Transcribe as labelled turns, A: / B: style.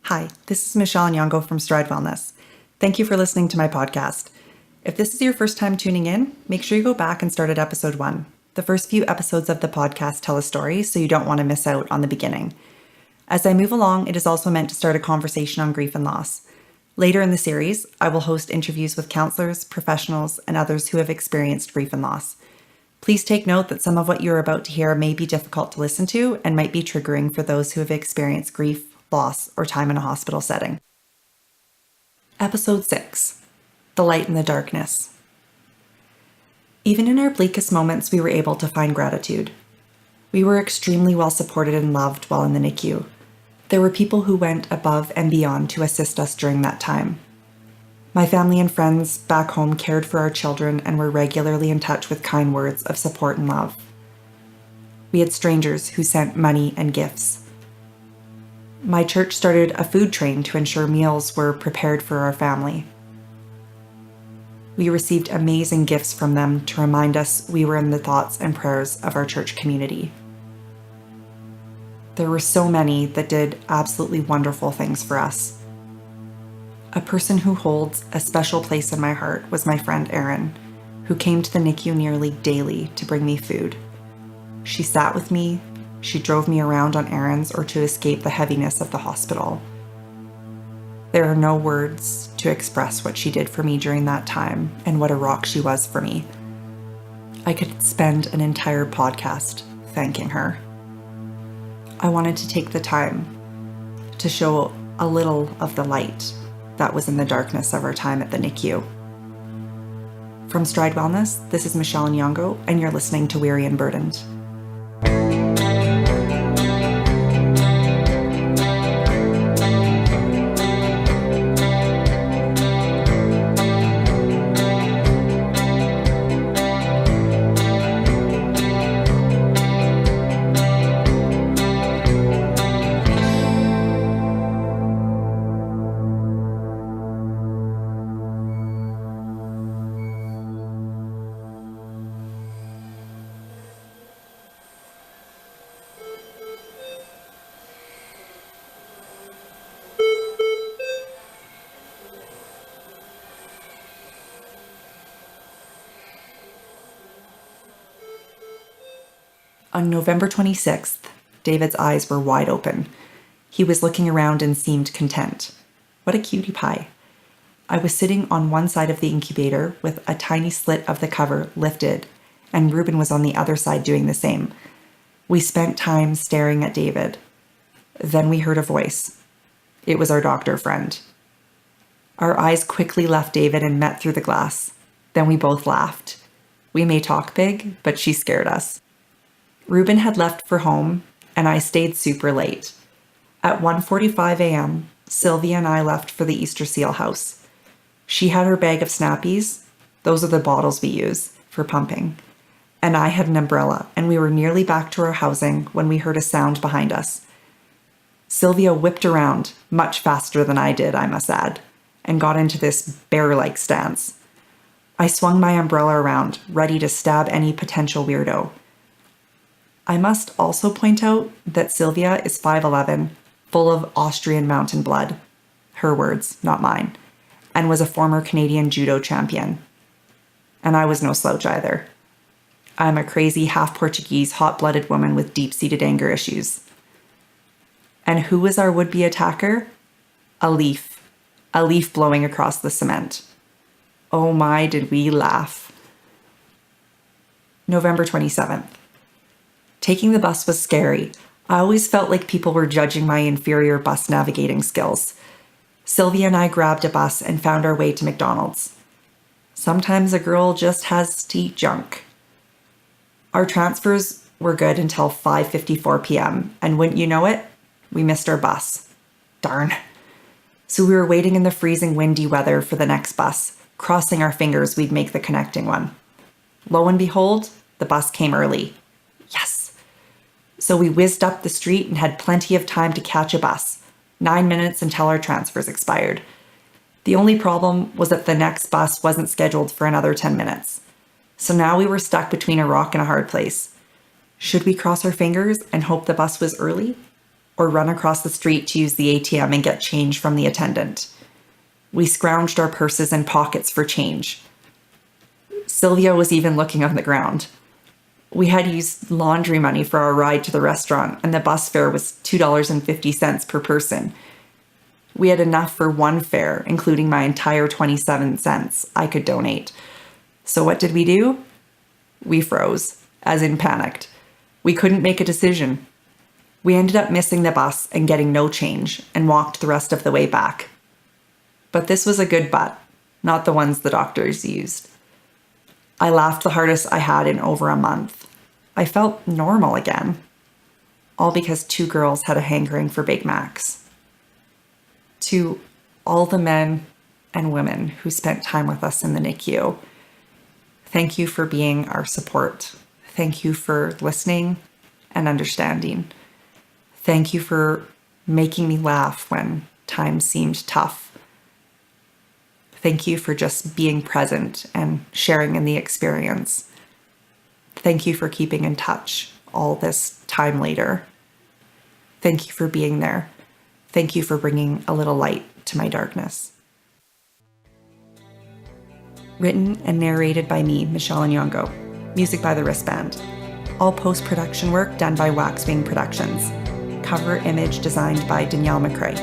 A: Hi, this is Michelle Nyong'o from Stride Wellness. Thank you for listening to my podcast. If this is your first time tuning in, make sure you go back and start at episode 1. The first few episodes of the podcast tell a story, so you don't want to miss out on the beginning. As I move along, it is also meant to start a conversation on grief and loss. Later in the series, I will host interviews with counselors, professionals, and others who have experienced grief and loss. Please take note that some of what you're about to hear may be difficult to listen to and might be triggering for those who have experienced grief, loss, or time in a hospital setting. Episode 6. The Light in the Darkness. Even in our bleakest moments, we were able to find gratitude. We were extremely well supported and loved while in the NICU. There were people who went above and beyond to assist us during that time. My family and friends back home cared for our children and were regularly in touch with kind words of support and love. We had strangers who sent money and gifts. My church started a food train to ensure meals were prepared for our family. We received amazing gifts from them to remind us we were in the thoughts and prayers of our church community. There were so many that did absolutely wonderful things for us. A person who holds a special place in my heart was my friend Erin, who came to the NICU nearly daily to bring me food. She sat with me. She drove me around on errands or to escape the heaviness of the hospital. There are no words to express what she did for me during that time and what a rock she was for me. I could spend an entire podcast thanking her. I wanted to take the time to show a little of the light that was in the darkness of our time at the NICU. From Stride Wellness, this is Michelle Nyong'o, and you're listening to Weary and Burdened. On November 26th, David's eyes were wide open. He was looking around and seemed content. What a cutie pie. I was sitting on one side of the incubator with a tiny slit of the cover lifted, and Ruben was on the other side doing the same. We spent time staring at David. Then we heard a voice. It was our doctor friend. Our eyes quickly left David and met through the glass. Then we both laughed. We may talk big, but she scared us. Ruben had left for home, and I stayed super late. At 1:45 a.m., Sylvia and I left for the Easter Seal house. She had her bag of Snappies, those are the bottles we use for pumping, and I had an umbrella, and we were nearly back to our housing when we heard a sound behind us. Sylvia whipped around, much faster than I did, I must add, and got into this bear-like stance. I swung my umbrella around, ready to stab any potential weirdo. I must also point out that Sylvia is 5'11", full of Austrian mountain blood. Her words, not mine, and was a former Canadian judo champion. And I was no slouch either. I'm a crazy half-Portuguese, hot-blooded woman with deep-seated anger issues. And who was our would-be attacker? A leaf blowing across the cement. Oh my, did we laugh. November 27th. Taking the bus was scary. I always felt like people were judging my inferior bus navigating skills. Sylvia and I grabbed a bus and found our way to McDonald's. Sometimes a girl just has to eat junk. Our transfers were good until 5:54 p.m., and wouldn't you know it, we missed our bus. Darn. So we were waiting in the freezing windy weather for the next bus, crossing our fingers we'd make the connecting one. Lo and behold, the bus came early. Yes. So we whizzed up the street and had plenty of time to catch a bus, 9 minutes until our transfers expired. The only problem was that the next bus wasn't scheduled for another 10 minutes. So now we were stuck between a rock and a hard place. Should we cross our fingers and hope the bus was early? or run across the street to use the ATM and get change from the attendant. We scrounged our purses and pockets for change. Sylvia was even looking on the ground. We had used laundry money for our ride to the restaurant, and the bus fare was $2.50 per person. We had enough for one fare, including my entire 27 cents I could donate. So what did we do? We froze, as in panicked. We couldn't make a decision. We ended up missing the bus and getting no change, and walked the rest of the way back. But this was a good butt, not the ones the doctors used. I laughed the hardest I had in over a month. I felt normal again. All because 2 girls had a hankering for Big Macs. To all the men and women who spent time with us in the NICU, thank you for being our support. Thank you for listening and understanding. Thank you for making me laugh when times seemed tough. Thank you for just being present and sharing in the experience. Thank you for keeping in touch all this time later. Thank you for being there. Thank you for bringing a little light to my darkness. Written and narrated by me, Michelle Nyong'o. Music by The Wristband. All post-production work done by Waxwing Productions. Cover image designed by Danielle McCrae.